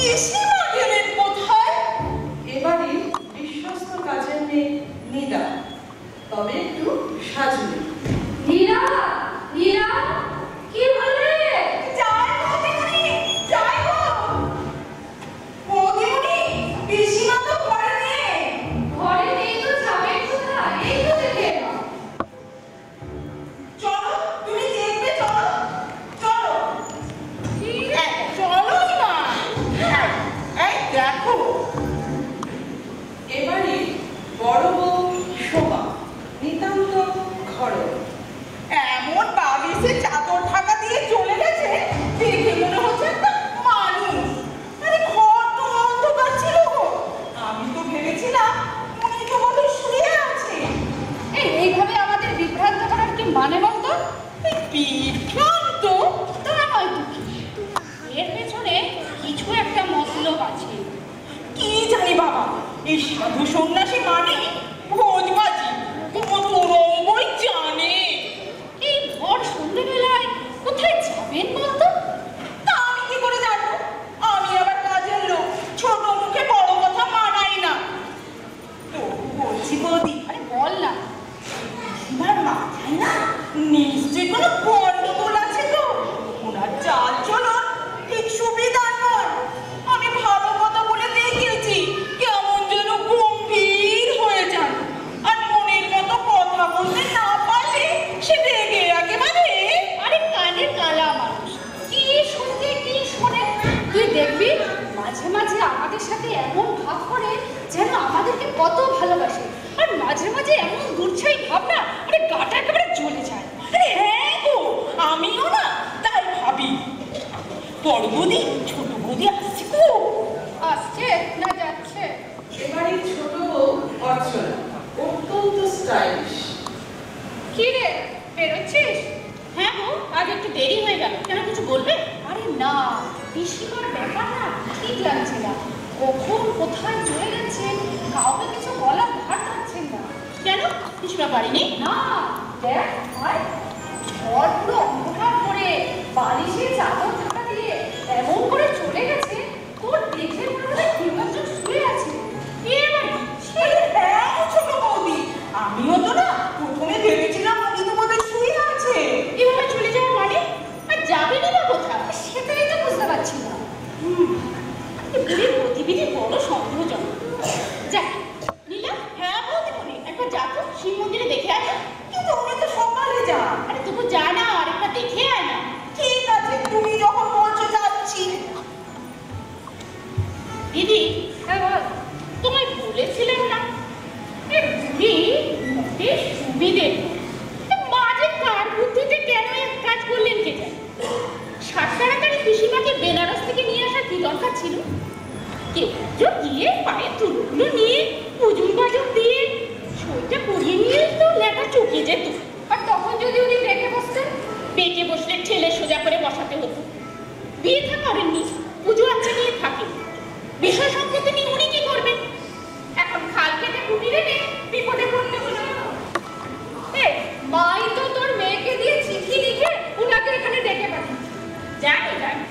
পিসিমা গেলেন কোথায়? এবারে বিশ্বস্ত কাজের মেয়ে নীলা, তবে একটু সাজুনি। নীলা, নীলা, কি বলবে? যাই গো দিদি, যাই গো। ও দিদি, পিসিমা তো ঘরে নেই। ঘরে নেই তো যাবেন কোথায়? এই তো দেখে এলাম। চলো, তুমি দেখবে, চলো চলো। ঠিক চলো না। এই দেখো, এবারে বড় বউ শোভা নিতান্ত ঘরোয়া। এমন বালিশে চাদর ঢাকা দিয়ে চলে গেছে, দেখে মনে হচ্ছে একটা মানুষ। আরে ঘর তো অন্ধকার ছিল গো। আমি তো ভেবেছিলাম উনি তো বোধহয় শুয়ে আছে। এইভাবে আমাদের বিভ্রান্ত করার কি মানে বলতো? বিভ্রান্ত? তা নয়তো কি, এর পেছনে কিছু একটা মতলব আছে। কি জানি বাবা, এই সাধু সন্ন্যাসী মানে ভোজবাজি, কত রঙ্গই জানে। এই ভোর সন্ধ্যেবেলায় কোথায় যাবেন বলতো? তা আমি কি করে জানবো? আমি আবার কাজের লোক, ছোট মুখে বড় কথা মানাই না। তবু বলছি বৌদি, আরে বল না। সীমার মাথায় না নিশ্চয়ই কোনো গন্ডগোল আছে তো। ওনার চাল চলন ঠিক সুবিধা নয়। আমি ভালো কথা বলে দেখেছি, কেমন যেন গম্ভীর হয়ে যান। আর মনের মতো কথা বলতে না পারলে সে রেগে একেবারে। আরে কানে কালা মানুষ, কি শুনতে কি শোনে। তুই দেখবি মাঝে মাঝে আমাদের সাথে এমন ভাব করে যেন আমাদেরকে কত ভালোবাসে, আর মাঝে মাঝে এমন দুর্ছাই ভাব না, আরে গাটা একেবারে জ্বলে যায়। আরে হ্যাঁ গো, আমিও না তাই ভাবি। বড় বৌদি, ছোট বৌদি আসছে গো। আসছে না যাচ্ছে? এবারে ছোট বউ অর্চনা অত্যন্ত স্টাইলিশ। কি রে, বেরোচ্ছিস? হ্যাঁ গো, আজ একটু দেরি হয়ে গেল, কেন কিছু বলবে? আরে না, পিসিমার ব্যাপার না ঠিক লাগছে না। কখন কোথায় চলে গেছে কাউকে কিছু বলার ধার থাকছেন না। কেন, পিসিমা বাড়ি না, দেখ ভাই, ঘর পুরো অন্ধকার করে বালিশে চাদর ঢাকা দিয়ে এমন করে চলে গেছে, তোর দেখে মনে হয় নিমন্ত্রণ শুয়ে আছে। এবার সে হ্যাঁ ছোট বৌদি, আমিও তো না প্রথমে ভেবেছিলাম উনি তো বোধহয় শুয়ে আছে। এভাবে চলে যাওয়ার মানে? আর যাবেনি বা কোথায়? সেটাই তো বুঝতে পারছি না। বুড়ির গতিবিধি বড় সন্দেহজনক। যাক, নীলা, হ্যাঁ বলতে বলি, একবার যা তো শিব মন্দিরে দেখে আসো। কিন্তু উনি তো সকালে যান। আরে তবু যা না, আরেকবার দেখে আয় না। ঠিক আছে, তুমি যখন বলছো যাচ্ছি। দিদি, হ্যাঁ বল। তোমায় বলেছিলাম না, এ বুড়ি বেশ সুবিধে। মাঝে কার বুদ্ধিতে কেন এক কাজ করলেন কে জানে। সাত তাড়াতাড়ি পিসিমাকে বেনারস থেকে নিয়ে আসার কি দরকার ছিল? কেউ গিয়ে পায়ে তুলোগুলো নিয়ে পুজুর বাজক দিয়ে সইটা করিয়ে নিয়ে তো লেখা চুকিয়ে যেত। আর তখন যদি উনি বেঁকে বসতেন? বেঁকে বসলে ঠেলে সোজা করে বসাতে হতো। বিয়ে থা করেননি, পুজো আচ্ছা নিয়ে থাকেন, বিষয় সম্পত্তি নিয়ে উনি কি করবেন? এখন খাল কেটে কুটিরে নিয়ে বিপদে পড়তে হলো। মাই তো তোর মেয়েকে দিয়ে চিঠি লিখে উনাকে এখানে ডেকে পাঠিয়েছে। জানি জানি,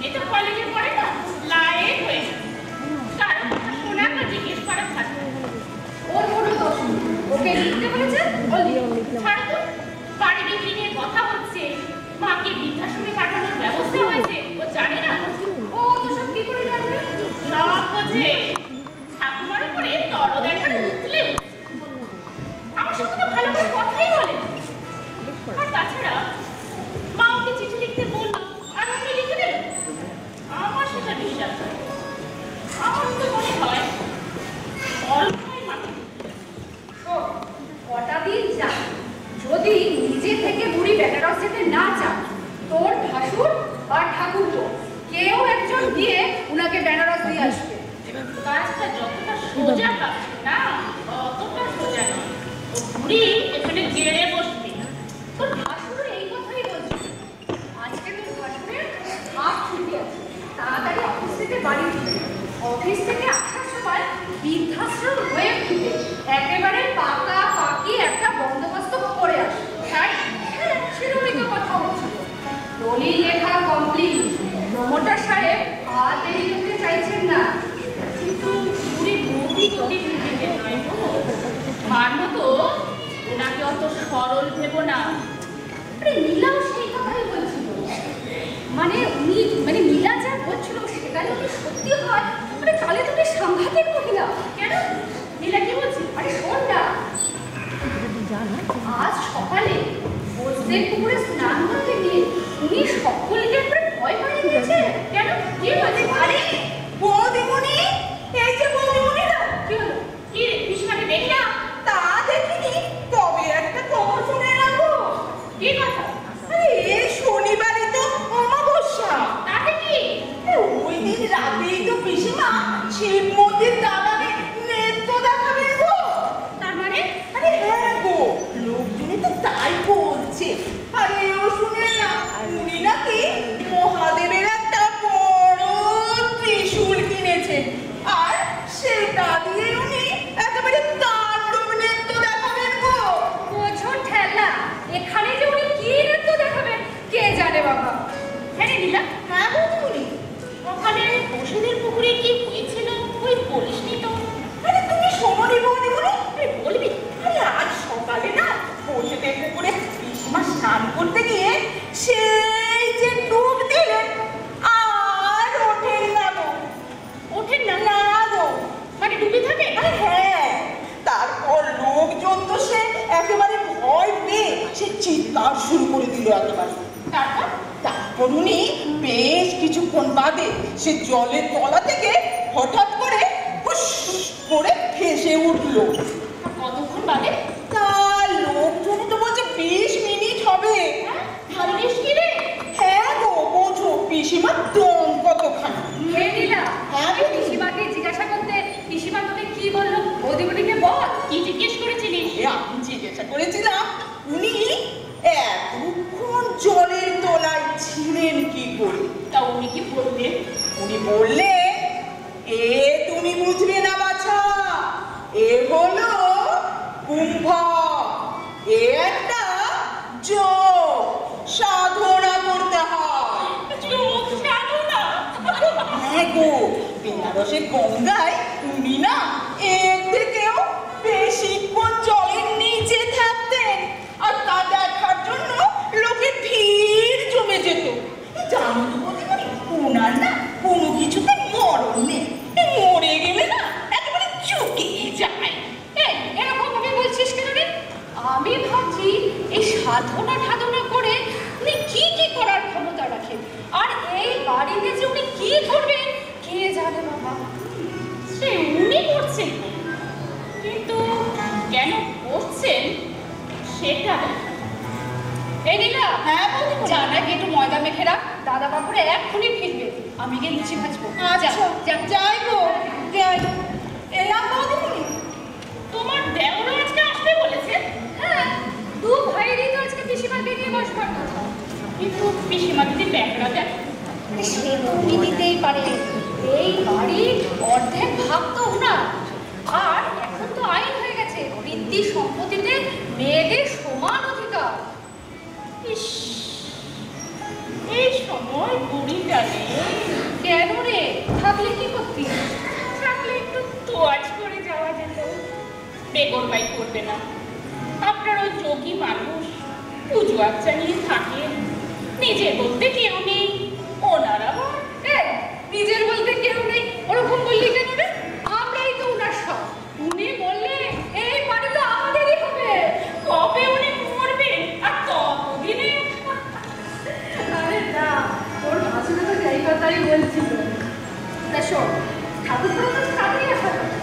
এ তো কলেজে পড়ে না, লায়েক হয়ে গেছে। কারো কথা শোনা বা জিজ্ঞেস করা থাকবে। ওর কোনো দোষ নেই, ওকে লিখতে বলেছে ও লিখে। ছাড়ো তো, বাড়ি বিক্রি নিয়ে কথা হচ্ছে, মাকে বৃদ্ধাশ্রমে পাঠানোর ব্যবস্থা হয়েছে, ও জানে না? ও তো সব কি করে জানবে? সব বোঝে, ঠাকুমার উপরে দরদ এখন উঠলে আমার সাথে তো ভালো করে কথাই বলে। আর তাছাড়া মা ওকে চিঠি লিখতে বললো, আর ওকে লিখে দিল। আমার সেটা বিশ্বাস হয়। আমার তো মনে হয় অল্পই মাটি। ও কটা দিন যাক, যদি নিজে থেকে বুড়ি বেনারস যেতে না চান, তোর ভাসুর বা ঠাকুরপো কেউ একজন গিয়ে উনাকে বেনারস দিয়ে আসবে। কাজটা যতটা সোজা ভাবছে না, অতটা সোজা নয়। ও বুড়ি এখানে জেড়ে বসবে। তোর ভাসুর এই কথাই বলছে। আজকে তোর ভাসুরের হাফ ছুটি আছে, তাড়াতাড়ি অফিস থেকে বাড়ি ফিরে। অফিস থেকে আসার সময় বৃদ্ধাশ্রম হয়ে ফিরে একেবারে পাকা পাকি একটা বন্দোবস্ত করে আসে। হ্যাঁ, সেরকমই তো কথা হচ্ছিল। দলিল লেখা কমপ্লিট। প্রমোটার সাহেব আর দেরি করতে চাইছে সেটা যদি সত্যি হয় মানে তাহলে তুমি সাংঘাতিক মহিলা। কেন নীলা কি বলছি? আরে শোন না, আজ সকালে বসদের পুকুরে স্নান করতে গিয়ে উনি সকলকে একবারে ভয় পাইয়ে দিয়েছে। কেন কি বলছে? আরে বৌদিমণি, এই যে বৌদিমণিরা, কি হলো? কি রে পিসিমাকে দেখলাম? তা দেখিনি, তবে একটা খবর শুনে রাখো। কি কথা? আরে এই শনিবারই তো অমাবস্যা। তাতে কি? ওই দিন রাতেই তো পিসিমা শিব মন্দির দালানে নৃত্য দেখাবে গো। তার মানে? আরে হ্যাঁ গো, লোকজনে তো তাই বলছে। আরে ও শুনে না, উনি নাকি মহাদেবের একটা বড় ত্রিশূল কিনেছে, আর সেটা দিয়ে উনি একেবারে তাণ্ডব নৃত্য দেখাবেন গো। বোঝো ঠেলা, এখানে যে উনি কি নৃত্য দেখাবেন কে জানে বাবা। হ্যাঁ রে নীলা, হ্যাঁ বৌদিমণি, ওখানে বসুদের পুকুরে কি হয়েছিল ওই বলিসনি তো? আরে তুমি শোনো নি বৌদিমণি, আরে বলবি? আরে আজ সকালে না বসেদের পুকুরে পিসিমা স্নান করতে গিয়ে সেই যে ডুব দিলেন, আর ওঠেন না গো। ওঠেন না? না গো, মানে ডুবে থাকে? আরে হ্যাঁ, তারপর লোকজন তো সে একেবারে ভয় পেয়ে সে চিৎকার শুরু করে দিল একেবারে। তারপর? তারপর উনি বেশ কিছুক্ষণ বাদে সে জলের তলা থেকে হঠাৎ করে হুস করে ভেসে উঠলো। কতক্ষণ বাদে? তা লোকজনে তো বলছে 20 মিনিট হবে। হ্যাঁ, ভাবিস কি রে? হ্যাঁ গো, বোঝো পিসিমার দম কতখানি। কে নীলা? হ্যাঁ, আমি পিসিমাকে জিজ্ঞাসা করতে পিসিমা তোকে কি বললো? বৌদিমণিকে বল। কি জিজ্ঞেস করেছিলিস? আমি জিজ্ঞাসা করেছিলাম উনি এতক্ষণ জলের তলায় ছিলেন কি করে। তা উনি কি বললেন? উনি বললেন, এ তুমি বুঝবে না বাছা, এ হলো কুম্ভ, এ একটা যোগ, সাধনা করতে হয়। যোগ সাধনা? হ্যাঁ গো, বেনারসের গঙ্গায় উনি না এর থেকেও বেশিক্ষণ জলের নিচে থাকতেন, আর তা দেখার জন্য লোকের ভিড় জমে যেত। জানো তো বৌদিমণি, ওনার না কোনো কিছুতে মরণ নেই, মরে গেলে না একেবারে চুকে যায়। এই এরকম ভাবে বলছিস কেন রে? আমি ভাবছি এই সাধনা ঠাধনা করে উনি কি কি করার ক্ষমতা রাখেন, আর এই বাড়িতে যে উনি কি করবেন কে জানে বাবা। সে উনি করছেন, কিন্তু কেন করছেন সেটা দেখা। এই নীলা, হ্যাঁ বৌদিমণি। জানা গিয়ে একটু ময়দা মেখে রাখ, দাদা বাবুরে এক্ষুনি ফিরবে, আমি গিয়ে লুচি ভাজবো। আচ্ছা, যা। যাই গো, যাই। এলাম বৌদিমণি। তোমার দেওর আজকে আসবে বলেছে? হ্যাঁ, দু ভাইয়েরই তো আজকে পিসিমাকে নিয়ে বসবার কথা। কিন্তু পিসিমা যদি ব্যাগটা দেয়? সে তো উনি দিতেই পারে, এই বাড়ির অর্ধেক ভাগ তো ওনার। আর এখন তো আইন হয়ে গেছে বৃদ্ধি সম্পত্তিতে মেয়েদের সমান অধিকার। ইস, এই সময় বুড়িটা নেই। কেন রে, থাকলে কি করতি? থাকলে একটু তোয়াজ করে যাওয়া যেত। বেগরবাই করবে না। আপনারও যোগী মানুষ, পুজো আচ্ছা নিয়ে থাকেন, নিজে বলতে কেউ নেই, ওনার আবার এই, নিজের বলতে কেউ নেই ওরকম বললি কেন রে? আমরাই তো উনার সব। উনি বললে এই বাড়ি তো আমাদেরই হবে। কবে উনি মরবেন আর ততদিনে? আরে না, তোর ভাসুরে তো এই কথাই বলছিল। তা শোন, ঠাকুর তো তাড়াতাড়ি আসা কথা।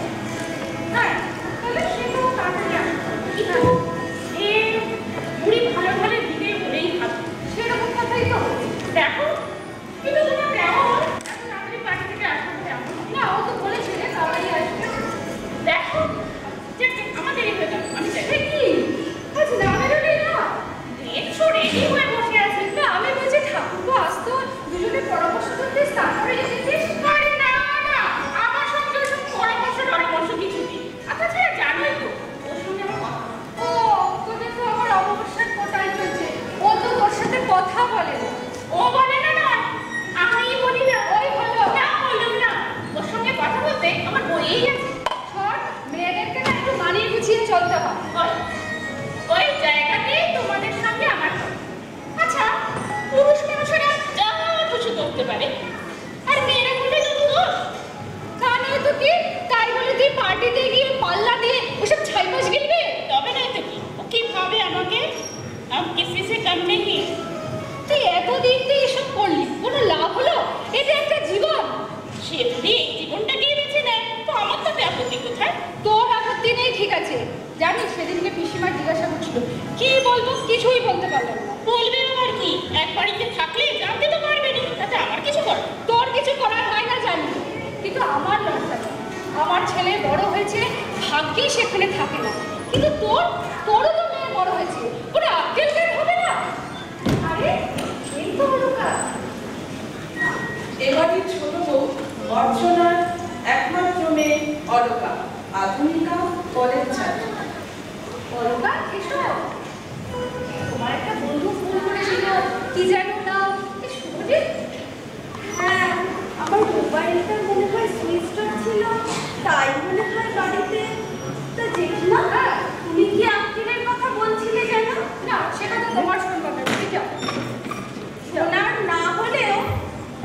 হ্যাঁ, তাহলে সেটাও তাড়াতাড়ি আসবে। কিন্তু এ বুড়ি ভালো ভালো দিকে বলেই ভালো। সেরকম কথাই তো। দেখো, কিন্তু তোমার দেওর এত তাড়াতাড়ি বাড়ি থেকে আসবে কেমন? না, ও তো বলেছিলে তাড়াতাড়ি আসবে। দেখো, যে আমার দেরি হয়ে গেল, আমি যাই। সে কি? আজ না বেরোলেই না? দেখছো রেডি হয়ে বসে আছি। না, আমি বলছি ঠাকুরপো আসতো, দুজনে পরামর্শ করতিস, তারপরে এসেছিস। আরে না না, আমার সঙ্গে ওসব পরামর্শ কিছু নেই। আচ্ছা ছাড়া জানোই তো, ওর সঙ্গে আমার কথা। ও, তোদের তো আমার অমাবস্যার কোটাই চলছে। ও তো তোর সাথে কথা বলে না। ও বলে না না, আমি বলি না। ওই হলো। না বললাম না, ওর সঙ্গে কথা বলতে আমার বইয়েই আছে। শোন, মেয়েদেরকে না একটু মানিয়ে গুছিয়ে চলতে হয়। ওই জায়গাতেই তোমাদের সঙ্গে আমার কথা। আচ্ছা, পুরুষ মানুষেরা যা কিছু করতে পারে, আর তুই পার্টিতে গিয়ে পাল্লা দিয়ে ওসব ছাইপাশ গেলবে? তবে নয় তো কি, ও কি ভাবে আমাকে? আমি কিসি সে কম নেই। তুই এতদিন তুই এসব করলি, কোনো লাভ হলো? এটা একটা জীবন। সে যদি এই জীবনটাকেই বেছে নেয় তো আমার তাতে আপত্তি কোথায়? তোর আপত্তি নেই, ঠিক আছে। জানিস সেদিনকে পিসিমা জিজ্ঞাসা করছিল, কি বলবো, কিছুই বলতে পারলাম না। বলবে আবার কি? এক বাড়িতে থাকলে জানতে তো পারবে না, তাতে আমার কিছু করার? তোর কিছু করার হয় না জানি, কিন্তু আমার লজ্জা লাগে। আমার ছেলে বড় হয়েছে, ভাগ্যেই সেখানে থাকে না। কিন্তু তোরও তো মেয়ে বড় হয়েছে, ওরা আক্কেল জ্ঞান হবে না? আরে এই তো অলকা। এবারের ছোট বউ অর্চনার একমাত্র মেয়ে অলকা, আধুনিকা কলেজ ছাত্রী। অলকা, এসো। তোমার একটা বন্ধু ফোন করেছিল, কি যেন নাম? শুভজিৎ? হ্যাঁ, আমার মোবাইলটা মনে হয় সুইচ অফ ছিল, তাই মনে হয় বাড়িতে। তা জেঠিমা, তুমি কি আক্কেলের কথা বলছিলে কেন? না, সেটা তো তোমার শুনবার না, ঠিক আছে। শোনার না হলেও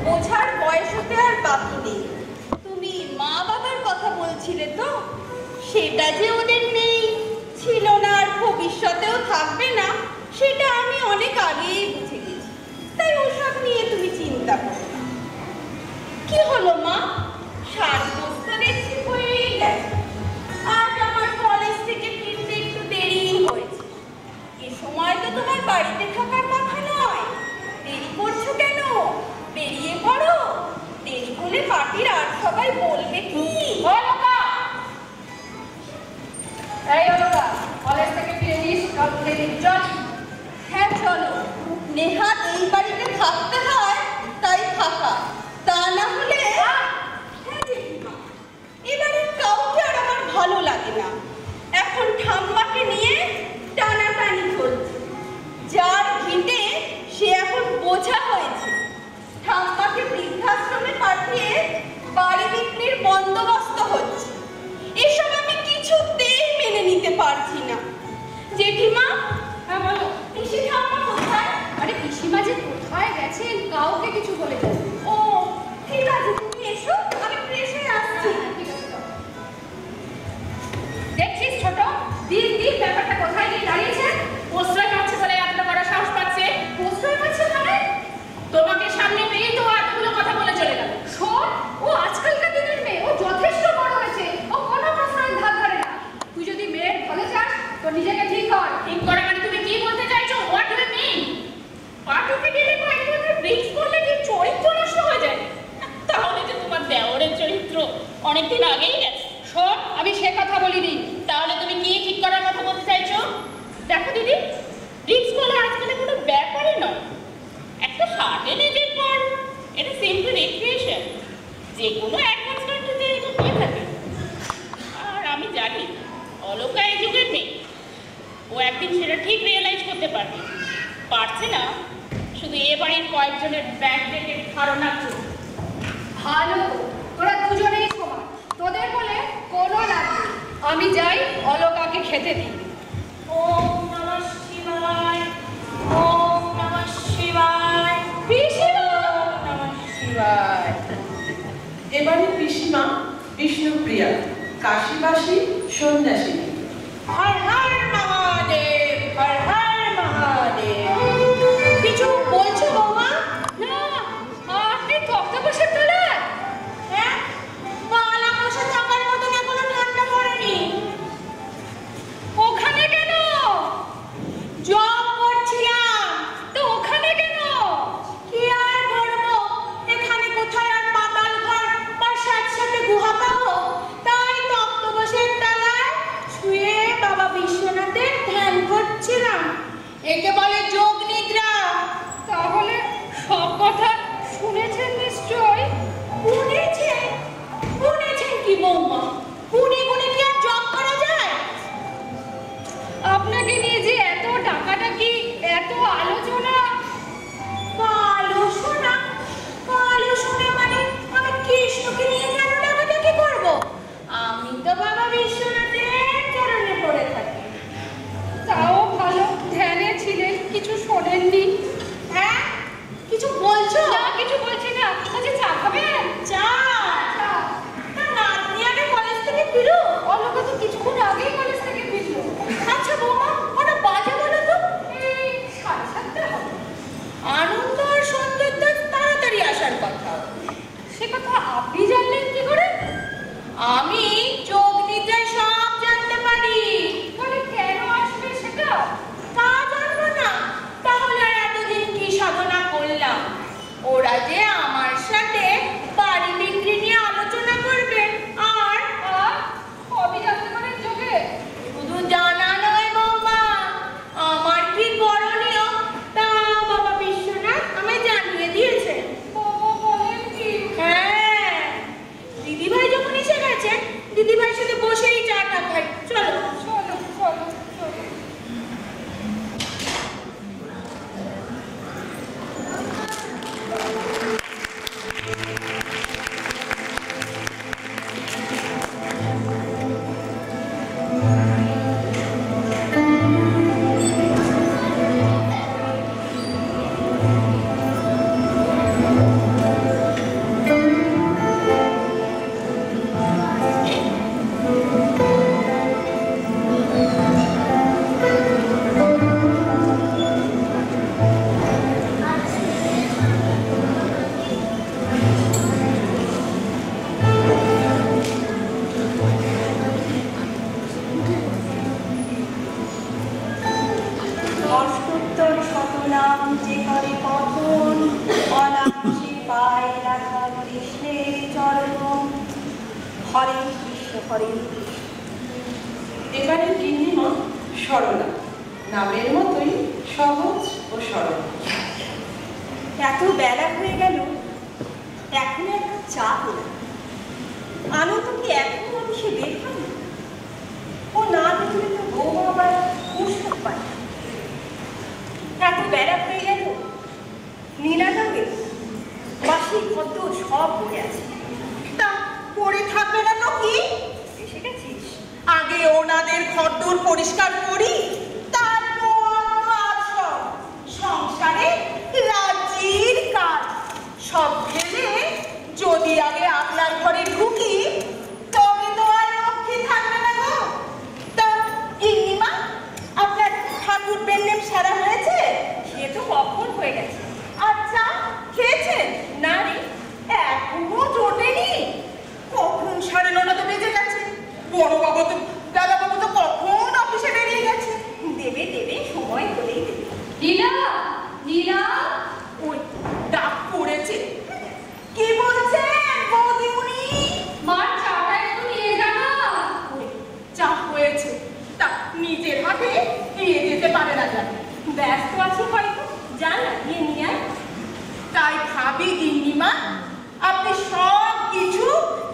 বোঝার বয়স হতে আর বাকি নেই। তুমি মা বাবার কথা বলছিলে তো, সেটা যে ওদের নেই, ছিল না আর ভবিষ্যতেও থাকবে না, সেটা আমি অনেক আগেই বুঝে গেছি। তাই ওসব নিয়ে তুমি চিন্তা করো না। কি হলো মা, সাজগোজটা দেখছি হয়েই গেছে। আজ আমার কলেজ থেকে ফিরতে একটু দেরি হয়েছে। এ সময় তো তোমার বাড়িতে থাকার কথা নয়। দেরি করছো কেন? বেরিয়ে পড়ো। দেরি হলে পার্টির আর সবাই বলবে কি? অলকা! এই অলকা, কলেজ থেকে ফিরে নিস, কাল তুলে দিন, চল। হ্যাঁ চলো, নেহাত এই বাড়িতে থাকতে হয় তাই থাকা, তা না হলে। হ্যাঁ জেঠিমা, এবারে কাউকে আর আমার ভালো লাগে না। এখন ঠাম্মাকে নিয়ে টানাটানি চলছে। যার ভিটে সে এখন বোঝা হয়েছে। ঠাম্মাকে বৃদ্ধাশ্রমে পাঠিয়ে বাড়ি বিক্রির বন্দোবস্ত হচ্ছে। এসব আমি কিছুতেই মেনে নিতে পারছি না। জেঠিমা, হ্যাঁ বলো। পিসি ঠাম্মা কোথায়? আরে পিসিমা যে কোথায় গেছেন কাউকে কিছু বলে যাবে। ও ঠিক আছে, তুমি এসো, আমি ফ্রেশ হয়ে আসছি। ঠিক আছে, চল। দেখছিস ছোট, দিন দিন ব্যাপারটা কোথায় গিয়ে দাঁড়িয়েছে? প্রশ্রয় পাচ্ছে বলে এতটা বড় সাহস পাচ্ছে। প্রশ্রয় পাচ্ছে মানে? তোমাকে সামনে পেয়েই তো এতগুলো কথা বলে চলে গেল। শোন, ও আজকালকার দিনের মেয়ে, ও যথেষ্ট বড় হয়েছে, ও কোনো প্রশ্রয়ের ধার ধরে না। তুই যদি মেয়ের ভালো চাস তো নিজেকে ঠিক কর। ঠিক করে মানে তুমি কি বলতে চাইছো? What do you mean? পার্টিতে গেলে কয়েক বছর ড্রিঙ্কস করলে কি চরিত্র নষ্ট হয়ে যায়? তাহলে যে তোমার দেওরের চরিত্র অনেকদিন আগেই গেছে। শোন, আমি সে কথা বলিনি। তাহলে তুমি কি ঠিক করার কথা বলতে চাইছো? দেখো দিদি, ড্রিঙ্কস করলে আজকাল কোনো ব্যাপারই নয়। একটা সার্টেন এজের পর এটা সিম্পল রিক্রিয়েশন। যে কোনো অ্যাডভান্স কান্ট্রিতে এটা হয়ে থাকে। আর আমি জানি অলকা এই যুগের মেয়ে, ও একদিন সেটা ঠিক রিয়েলাইজ করতে পারবে। পারছে না শুধু এ বাড়ির কয়েকজনের ব্যাকডেটের ধারণার জন্য। ভালো, তোরা দুজনেই সমান, তোদের বলে কোনো লাভ নেই। আমি যাই অলকাকে খেতে দিই। ওম নমঃ শিবায়, ওম নমঃ শিবায়, পিসিমা! ওম নমঃ শিবায়। এবারে পিসিমা বিষ্ণুপ্রিয়া, কাশীবাসী সন্ন্যাসী। হর হর মহাদেব, হর হর মহাদেব। কিছু বলছো বৌমা? না, আপনি তক্তপোষের তলায়? হ্যাঁ, পালা বসে থাকার মতন এখনো ঠান্ডা পড়েনি। ওখানে কেন? জব করছিলাম। তো ওখানে কেন? কি আর করবো, এখানে কোথায় আর পাতাল ঘর বা সাথে গুহা পাবো? তাই তক্তপোষের তলায় শুয়ে বাবা বিশ্বনাথের ধ্যান করছিলাম। একে বলে যোগ নিদ্রা। তাহলে সব কথা শুনেছেন নিশ্চয়? শুনেছেন কি বৌমা? গুনে গুনে কি আর জব করা যায়? আপনাকে নিয়ে যে এত ডাকাডাকি, এত আলোচনা। কালো সোনা মানে আমি কৃষ্ণকে নিয়ে কেন ডাকাডাকি করবো? আমি তো বাবা বিশ্বনাথের চরণে পড়ে থাকি। তাও ভালো, ধ্যানে ছিলেন, কিছু শোনেননি। হ্যাঁ, কিছু বলছো? না, কিছু বলছি না। আমি চোখ নিতে সব জানতে পারি। তাহলে কেন আসবে সেটা? তা জানবো না, তাহলে আর এতদিন কি সাধনা করলাম? ওরা যে আমার সাথে বাড়ি বিক্রি নিয়ে আলোচনা করবে, আর আর কবে জানতে পারেন যোগে? শুধু জানা নয় বৌমা, আমার কি করণীয় তা বাবা বিশ্বনাথ আমায় জানিয়ে দিয়েছে। বাবা বলেন কি? হ্যাঁ, দিদিভাই যখন এসে গেছেন, দিদিভাইয়ের সাথে বসেই চাটা খাই। চলো। চলো চলো চলো। অষ্টোত্তর শতনাম যে করে কথন, অনায়াসে পায় রাধা কৃষ্ণের চরণ। হরে কৃষ্ণ হরে কৃষ্ণ। এবারে গিন্নিমা সরলা, নামের মতোই সহজ ও সরল। এত বেলা হয়ে গেল, এখন একটা চা হলো। আনন্দ কি এখন অফিসে বের হয়? ও না দেখলে তো বৌমা আবার উৎসব পায়। এত বেলা হয়ে গেল, নীলাটাও গেল, বাসি খদ্দ সব পড়ে আছে। তা পড়ে থাকবে না তো কি? এসে গেছিস? আগে ওনাদের ঘরদোর পরিষ্কার করি, তারপর কাজ সব। সংসারে রাজ্যের কাজ সব ফেলে যদি আগে আপনার ঘরে ঢুকি, তবে তো আর রক্ষে থাকবে না গো। তা গিন্নিমা, আপনার ঠাকুর বেন্নেম সারা হয়েছে? সে তো কখন হয়ে গেছে। আচ্ছা, খেয়েছেন? না রে, এখনো জোটেনি? কখন 9:30 বেজে গেছে। বড় বাবু তো, দাদা বাবু তো কখন অফিসে বেরিয়ে গেছে। দেবে দেবে, সময় হলেই দেবে। নীলা নীলা, ওই ডাক পড়েছে। কি বলছেন বৌদিমণি? মার চাটা একটু নিয়ে যা না। ওই চা হয়েছে, তা নিজের হাতে দিয়ে যেতে পারে না জানি। ব্যস্ত আছি হয়তো, যা না গিয়ে নিয়ে আয়। তাই ভাবি গিন্নিমা, আপনি সব কিছু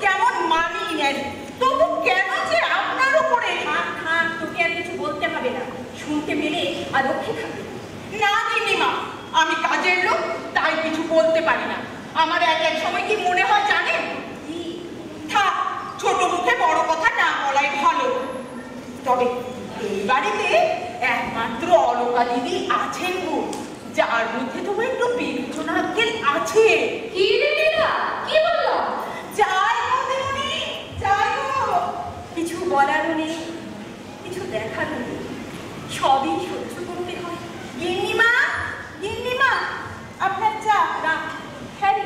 কেমন মানিয়ে নেন, তবু কেন যে আপনার উপরে? থাক থাক, তোকে আর কিছু বলতে হবে না। শুনতে পেলে আর রক্ষে থাকবে না। না গিন্নিমা, আমি কাজের লোক, তাই কিছু বলতে পারি না। আমার এক এক সময় কি মনে হয় জানেন? কি? থাক, ছোট মুখে বড় কথা না বলাই ভালো। তবে এই বাড়িতে একমাত্র অলকা দিদি আছেন গো, যার মধ্যে তবু একটু বিবেচনা আক্কেল আছে। কি রে নীলা, কি বললো? যাই বৌদিমণি, যাই গো। কিছু বলারও নেই, কিছু দেখারও নেই, সবই সহ্য করতে হয়। গিন্নিমা, গিন্নিমা, আপনার চা। না, হ্যাঁ রে,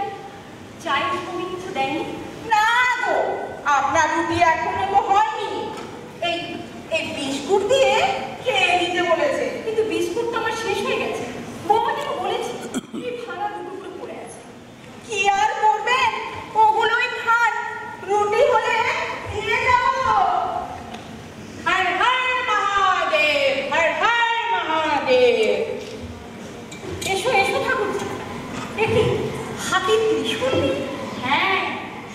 চায়ের সঙ্গে কিছু দেয়নি? না গো, আপনার রুটি এখনো তো হয়নি। এই এই বিস্কুট দিয়ে খেয়ে নিতে বলেছে। কিন্তু বিস্কুট তো আমার শেষ হয়ে গেছে। বৌমাকে বলেছি, এই ভাঙা দুটো পড়ে আছে। কি আর করবেন, ওগুলোই খান। রুটি হলে নিয়ে যাবো। হর হর মহাদেব, হর হর মহাদেব। এসো এসো ঠাকুর, দেখি হাতির ত্রিশূল নেই? হ্যাঁ,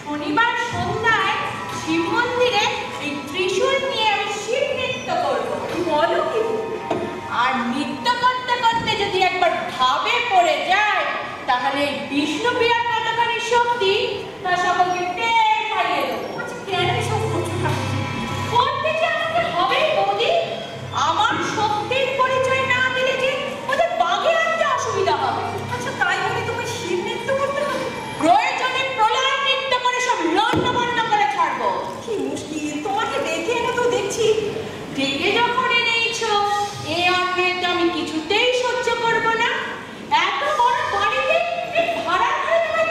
শনিবার সন্ধ্যায় শিব মন্দিরে এই ত্রিশূল নিয়ে আমি শিব নৃত্য করবো। বলো কি? আর নৃত্য করতে করতে যদি একবার ভাবে পড়ে যায়, তাহলে এই বিষ্ণুপ্রিয়ার কতখানি শক্তি তা সকলকে টের পাইয়ে দেবো। আচ্ছা কেন এসব করছো ঠাকুর? করতে যে আমাকে হবেই বৌদি। আমার শক্তির পরিচয় না দিলে যে ওদের বাগে আনতে অসুবিধা হবে। আচ্ছা তাই বলে তোমায় শিব নৃত্য করতে হবে? প্রয়োজনে প্রলয় নৃত্য করে সব লন্ডভন্ড করে ছাড়বো। কি মুশকিল, তোমাকে দেখে এনে তো দেখছি। ডেকে যখন এনেইছো, এ অন্যায় তো আমি কিছুতেই সহ্য করবো না। এত বড় বাড়িতে এই ভাড়া ঘরে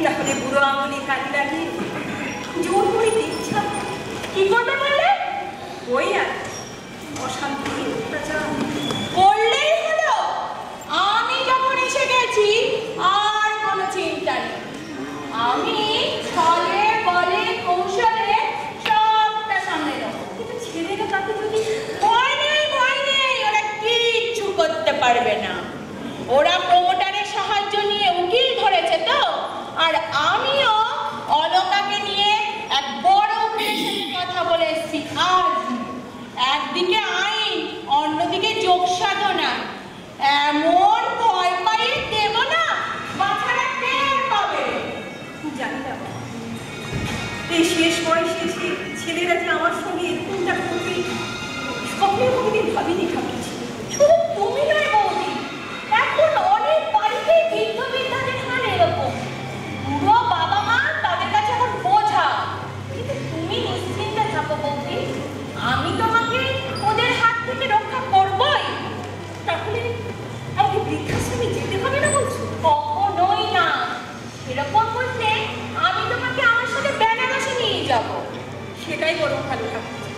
না হলে বুড়ো আঙুলে কাজে লাগিয়ে জোর করে দিচ্ছা। কি করবে বললে? ওই আর অশান্তি অত্যাচার করলেই হলো। আমি যখন এসে গেছি আর কোনো চিন্তা নেই। আমি ছলে বলে কৌশলে সবটা সামনে নেবো। কিন্তু ছেলেরা তাকে যদি ভয় নেই, ওরা কিচ্ছু করতে পারবে না। ওরা প্রমোটারের সাহায্য নিয়ে উকিল ধরেছে তো। আর আমিও অলকাকে নিয়ে এক বড় অপারেশনের কথা বলে এসেছি। আজ একদিকে আইন, অন্যদিকে যোগ সাধনা। এমন ভয় পাইয়ে দেব না, বাচ্চারা টের পাবে। জানি না এই শেষ বয়সে এসে ছেলেরা যে আমার সঙ্গে এরকমটা করবে স্বপ্নে কোনোদিন ভাবিনি ভাবছি। শুধু তুমি নয় বৌদি, এখন অনেক বাড়িতেই বৃদ্ধ-বৃদ্ধাদের হাল এরকম। বুড়ো বাবা মা তাদের কাছে এখন বোঝা। কিন্তু তুমি নিশ্চিন্তে থাকো বৌদি, আমি তোমাকে ওদের হাত থেকে রক্ষা করবই। তাহলে আমাকে বৃদ্ধাশ্রমে যেতে হবে না বলছো? কখনোই না। সেরকম বলতে আমি তোমাকে আমার সাথে বেনারসে নিয়ে যাব। সেটাই বরং ভালো থাকছে।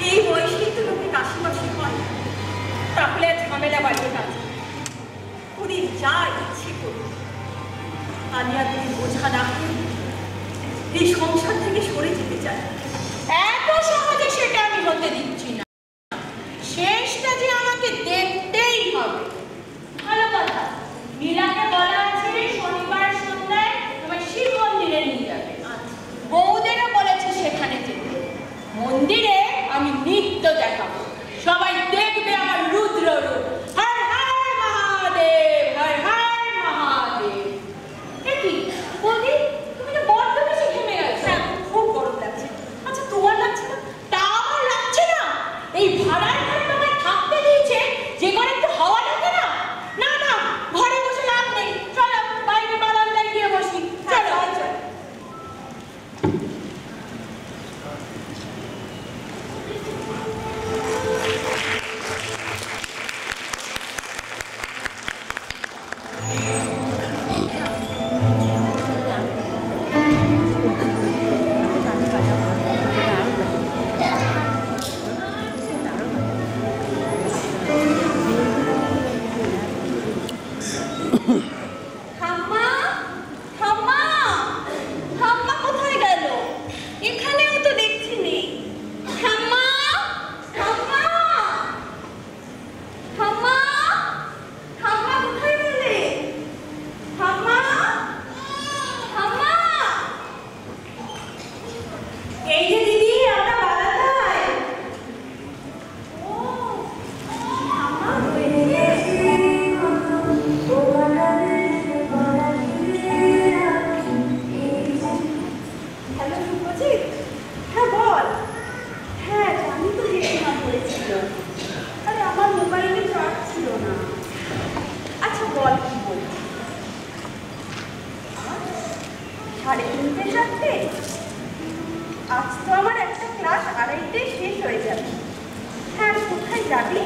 এই বয়সেই তো লোকে কাশিবাসি হয়। তাহলে আর ঝামেলা বাড়িয়ে কাজ ওদের যা ইচ্ছে করুন। আমি আর তুমি বোঝা না হয়ে এই সংসার থেকে সরে যেতে চাই। এত সহজে সেটা আমি হতে দিচ্ছি না। শেষটা যে আমাকে দেখতেই হবে। ভালো কথা, নীলাকে বলা আছে শনিবার সন্ধ্যায় তোমার শিব মন্দিরে নিয়ে যাবে। বৌদেরও বলেছে সেখানে যেতে। মন্দিরে আমি নৃত্য দেখাবো, সবাই দেখবে আমার রুদ্র রূপ। হর হর মহাদেব, হর হর মহাদেব। কি বৌদি, তুমি তো বড্ড বেশি ঘেমে গেছো। খুব গরম লাগছে। আচ্ছা তোমার লাগছে না? তা আমার লাগছে না। এই ভাড়ার ঘরে তোমায় থাকতে দিয়েছে, যে ঘরে একটু হাওয়া লাগে না। না না, ঘরে বসে লাভ নেই। চলো বাইরে বারান্দায় গিয়ে বসি। চলো। ঠাম্মা, ঠাম্মা, ঠাম্মা কোথায় গেল? এখানেও তো দেখছি নেই। ঠাম্মা, ঠাম্মা, ঠাম্মা, ঠাম্মা কোথায় গেলে? ঠাম্মা, ঠাম্মা, এই যে দিদি, আমরা বারান্দায়। ও, ঠাম্মা হ্যালো শুভজিৎ, হ্যাঁ বল। হ্যাঁ জানি তো জেঠিমা বলেছিল। আরে আমার মোবাইলে চার্জ ছিল না। আচ্ছা বল কি বলছিস? 3:30 চারটে? আজ তো আমার একটা ক্লাস 2:30টায় শেষ হয়ে যাবে। হ্যাঁ কোথায় যাবি?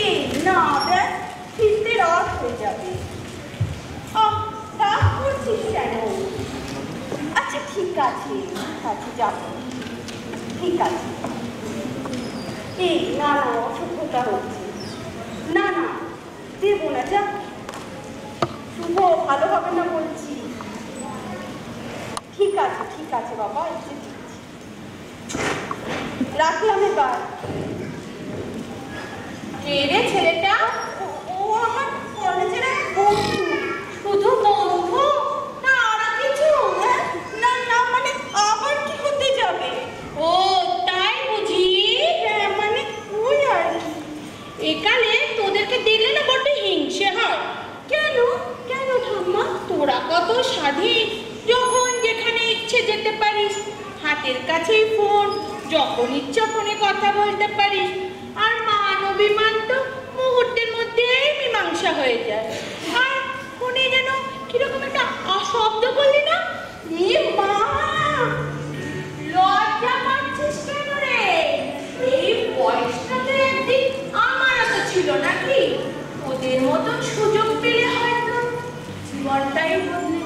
এই না দেখ, ফিরতে রাত হয়ে যাবে। রাত করছিস কেন? আচ্ছা ঠিক আছে, যাবো। ঠিক আছে। এই না না, অসভ্যতা হচ্ছে। না না, দেবো না, যা। শুভ ভালো হবে না বলছি। ঠিক আছে বাবা, এসে দিচ্ছি। রাখলাম এবার। কে রে ছেলেটা? ও আমার কলেজের এক বন্ধু। শুধু বন্ধু না আরো কিছু? হ্যাঁ, না না মানে আবার কি হতে যাবে? ও তাই বুঝি? হ্যাঁ মানে ওই আর কি। একালে তোদেরকে দেখলে না বড্ড হিংসে হয়। কেন কেন ঠাম্মা? তোরা কত স্বাধীন, যখন যেখানে ইচ্ছে যেতে পারিস। হাতের কাছেই ফোন, যখন ইচ্ছা ফোনে কথা বলতে পারিস। আর মান অভিমান তো মুহূর্তের মধ্যেই মীমাংসা হয়ে যায়। আর ফোনে যেন কিরকম একটা শব্দ করলি না? এ মা, লজ্জা পাচ্ছিস কেন রে? এই বয়সটাতে একদিন আমারও তো ছিল নাকি? ওদের মতন সুযোগ পেলে হয়তো জীবনটাই বদলে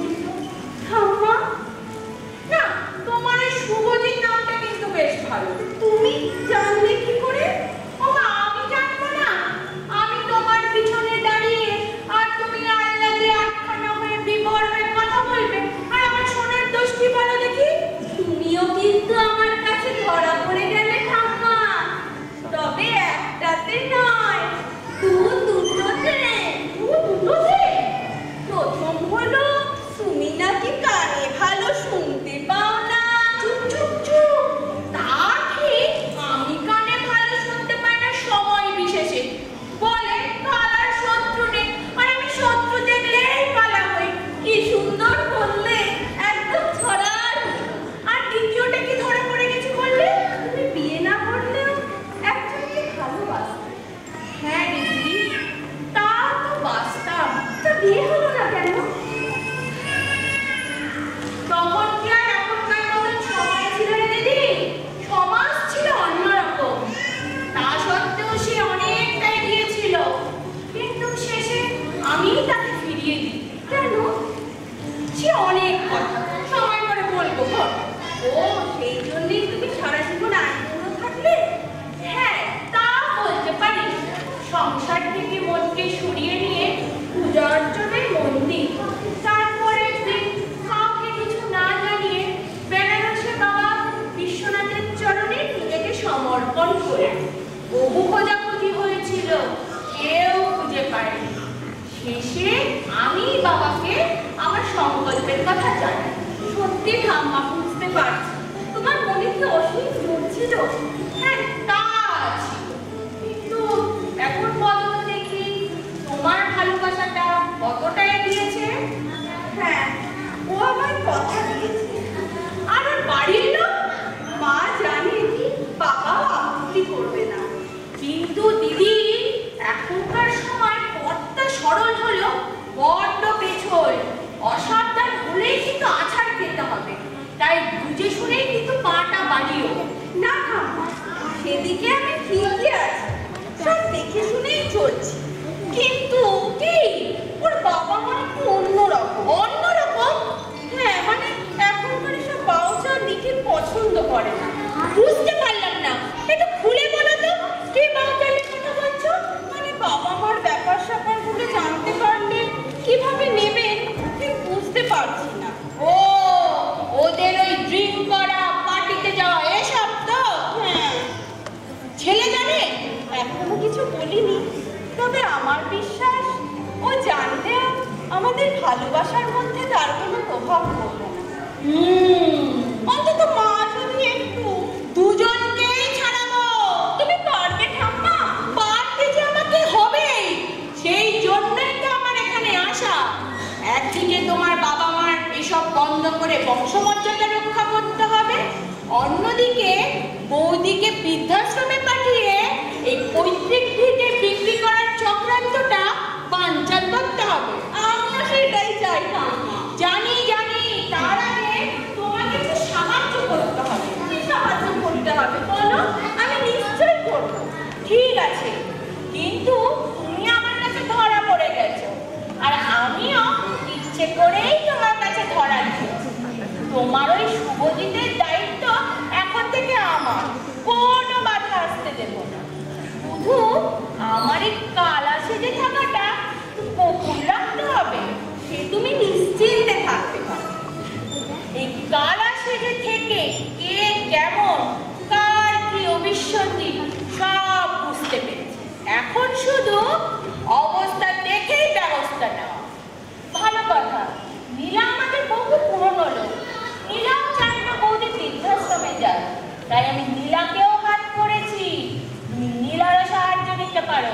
শেষে আমি বাবাকে আমার সংকল্পের কথা জানাই। সত্যি ঠাম্মা, বুঝতে পারছি তোমার মনে কি অসীম জোর ছিল। হ্যাঁ, তা ছিল, কিন্তু এখন বলো তো দেখি তোমার ভালোবাসাটা কতটা এগিয়েছে? হ্যাঁ, ও আমার কথা দিয়েছে। আর ওর বাড়ির লোক? মা জানে বাবাও আপত্তি করবে না। কিন্তু দিদি, এখনকার সময় কর্তা সরল হলো বড্ড পেছল। অসাবধান হলেই কিন্তু আছাড় খেতে হবে। তাই বুঝে শুনেই কিন্তু পাটা বাড়িও। না ঠাম্মা, সেদিকে আমি ঠিকই আছি, সব দেখে শুনেই চলছি। কিন্তু কি ওর বাবা মা একটু অন্যরকম। অন্যরকম? হ্যাঁ, মানে এখনকার সব বাউচার লিখে পছন্দ করে না। বুঝতে পারলাম না, একটু খুলে বলো তো কি বাউচালের কথা বলছো? মানে বাবা মার ব্যাপার স্যাপারগুলো জানতে পারলে কিভাবে নেবেন ঠিক বুঝতে পারছি না। ও, ওদের ওই ড্রিঙ্ক করা, পার্টিতে যাওয়া, এসব তো? হ্যাঁ, ছেলে জানে? এখনো কিছু বলিনি, তবে আমার বিশ্বাস ও জানলে আমাদের ভালোবাসার মধ্যে তার কোনো প্রভাব পড়বে না। অন্তত মা যদি একটু দুজনকেই ছাড়াবো। তুমি পারবে ঠাম্মা? পারতে যে আমাকে হবেই, সেই জন্যই তো আমার এখানে আসা। একদিকে তোমার বাবা মার এসব বন্ধ করে বংশমর্যাদা রক্ষা করতে হবে, অন্যদিকে বৌদিকে বৃদ্ধাশ্রমে পাঠিয়ে এই পৈতৃক ভিটে বিক্রি করার চক্রান্তটা বানচাল করতে হবে। আমরা সেটাই চাই ঠাম্মা। জানি জানি, তার আগে তোমাকে একটু সাহায্য করতে হবে। কি সাহায্য করতে হবে বলো, আমি নিশ্চয়ই করবো। ঠিক আছে, কিন্তু তুমি আমার কাছে ধরা পড়ে গেছো, আর আমিও ইচ্ছে করেই তোমার কাছে ধরা দিয়েছি। তোমার ওই শুভজিতের দায়িত্ব এখন থেকে আমার, কোনো বাধা আসতে দেবো না। শুধু আমার এই কালা সেজে থাকাটা গোপন রাখতে হবে, সে তুমি নিশ্চিন্তে থাকতে পারো। এই কালা সেজে থেকে কে কেমন, কার কি অবিশ্বন্তি সব বুঝতে পেরেছি। এখন শুধু অবস্থা দেখেই ব্যবস্থা নেওয়া। ভালো কথা, নীলা আমাদের বহু পুরনো লোক। নীলাও চায় না বৌদি বৃদ্ধাশ্রমে যায়, তাই আমি নীলাকেও হাত করেছি। তুমি নীলারও সাহায্য নিতে পারো।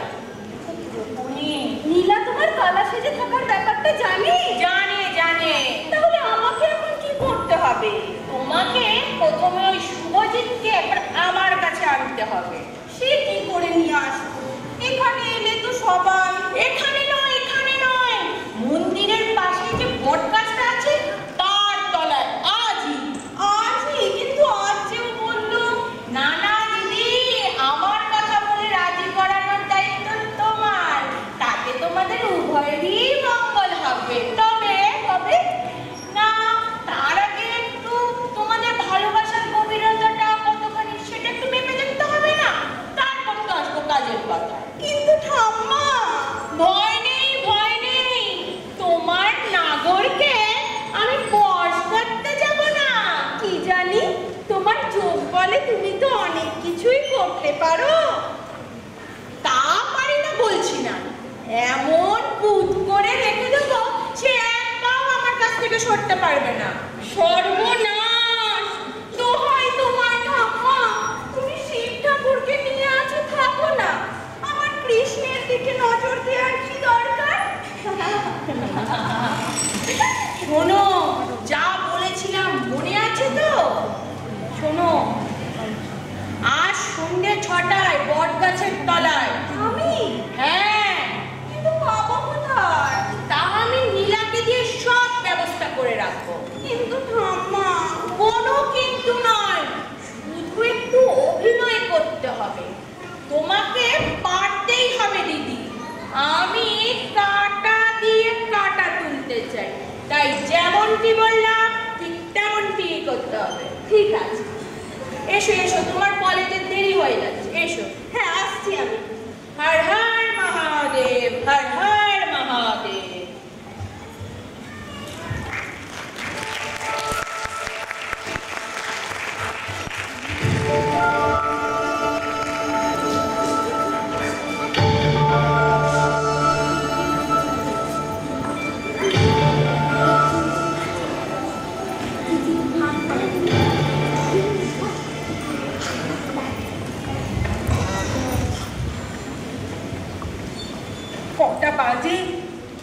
খুব গোপনে। নীলা তোমার কালা সেজে থাকার ব্যাপারটা জানে? জানে জানে। তাহলে আমাকে এখন কি করতে হবে? তোমাকে প্রথমে ওই শুভজিৎকে একবার আমার কাছে আনতে হবে। সে কি করে নিয়ে আসবো? এখানে এলে তো সবাই। এখানে নয়, এখানে নয়, মন্দিরের পাশে যে বটগাছটা আছে তার তলায় আজই। আজই? কিন্তু আজ যে ও বললো। না না দিদি, আমার কথা বলে রাজি করানোর দায়িত্ব তোমার। তাতে তোমাদের উভয়েরই মঙ্গল হবে। তবে তবে না, তার আগে একটু তোমাদের ভালোবাসার গভীরতাটা কতখানি সেটা একটু ভেবে দেখতে হবে না? তারপর তো আসবো কাজের কথা। কিন্তু ঠাম্মা, ভয় নেই, ভয় নেই, তোমার নাগরকে আমি বশ করতে যাব না। কি জানি, তোমার চোখ বলে তুমি তো অনেক কিছুই করতে পারো। তা পারি না বলছি না, এমন পুত করে রেখে দেবো সে এক পাও আমার কাছ থেকে সরতে পারবে না। সর্বনাশ! দোহাই তোমার ঠাম্মা, তুমি শিব ঠাকুরকে নিয়ে আছো, থাকো না। আমার কৃষ্ণের দিকে নজর দেওয়ার কি দরকার? শোনো, যা বলেছিলাম মনে আছে তো? শোনো, আজ সন্ধ্যে 6টায় বটগাছের তলায়। আমি? হ্যাঁ, কিন্তু বাবা কোথায়? তা আমি নীলাকে দিয়ে সব ব্যবস্থা করে রাখবো। কিন্তু ঠাম্মা, কোনো কিন্তু নয়, শুধু একটু অভিনয় করতে হবে। তোমাকে পারতেই হবে দিদি। আমি কাটা দিয়ে কাটা তুলতে চাই, তাই যেমনটি বললাম ঠিক তেমনটি করতে হবে। ঠিক আছে। এসো এসো, তোমার কলেজের দেরি হয়ে যাচ্ছে, এসো। হ্যাঁ, আসছি আমি। হর হর মহাদেব, হর হর মহাদেব।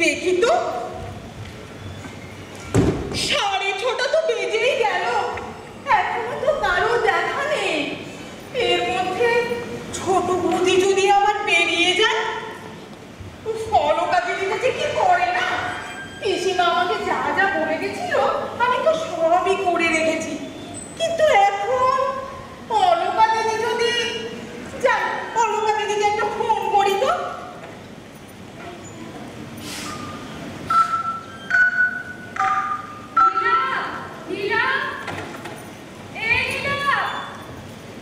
দেখি তো, 6:30 তো বেজেই গেল, এখনো তো কারো দেখা নেই। এর মধ্যে ছোট বৌদি যদি আবার বেরিয়ে যায়, ফলকা দিদি কাছে কি করে না। পিসিমা আমাকে যা যা বলে গেছিল আমি তো সবই করে রেখেছি, কিন্তু এখন অলকা দিদি যদি যাই, অলকা দিদিকে একটা ফোন করি তো।